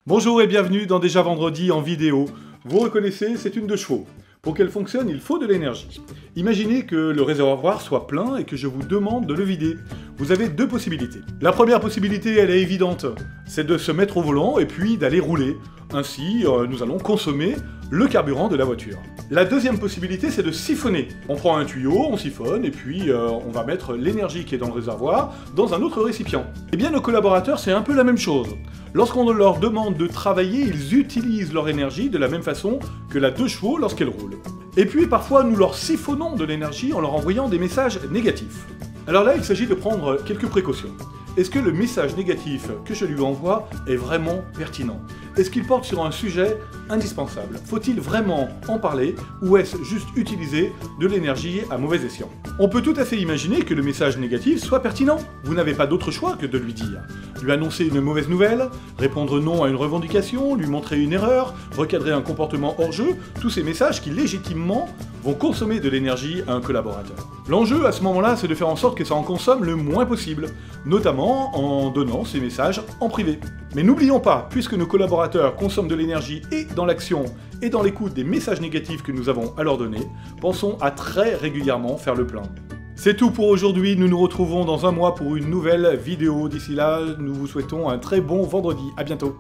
Bonjour et bienvenue dans Déjà Vendredi en vidéo. Vous reconnaissez, c'est une 2 chevaux. Pour qu'elle fonctionne, il faut de l'énergie. Imaginez que le réservoir soit plein et que je vous demande de le vider. Vous avez deux possibilités. La première possibilité, elle est évidente, c'est de se mettre au volant et puis d'aller rouler. Ainsi, nous allons consommer le carburant de la voiture. La deuxième possibilité, c'est de siphonner. On prend un tuyau, on siphonne, et puis on va mettre l'énergie qui est dans le réservoir dans un autre récipient. Eh bien, nos collaborateurs, c'est un peu la même chose. Lorsqu'on leur demande de travailler, ils utilisent leur énergie de la même façon que la 2 chevaux lorsqu'elle roule. Et puis, parfois, nous leur siphonnons de l'énergie en leur envoyant des messages négatifs. Alors là, il s'agit de prendre quelques précautions. Est-ce que le message négatif que je lui envoie est vraiment pertinent? Est-ce qu'il porte sur un sujet indispensable? Faut-il vraiment en parler ou est-ce juste utiliser de l'énergie à mauvais escient? On peut tout à fait imaginer que le message négatif soit pertinent. Vous n'avez pas d'autre choix que de lui dire. Lui annoncer une mauvaise nouvelle, répondre non à une revendication, lui montrer une erreur, recadrer un comportement hors jeu, tous ces messages qui légitimement vont consommer de l'énergie à un collaborateur. L'enjeu à ce moment-là, c'est de faire en sorte que ça en consomme le moins possible, notamment en donnant ces messages en privé. Mais n'oublions pas, puisque nos collaborateurs consomment de l'énergie et dans l'action et dans l'écoute des messages négatifs que nous avons à leur donner, pensons à très régulièrement faire le plein. C'est tout pour aujourd'hui, nous nous retrouvons dans un mois pour une nouvelle vidéo. D'ici là, nous vous souhaitons un très bon vendredi. À bientôt.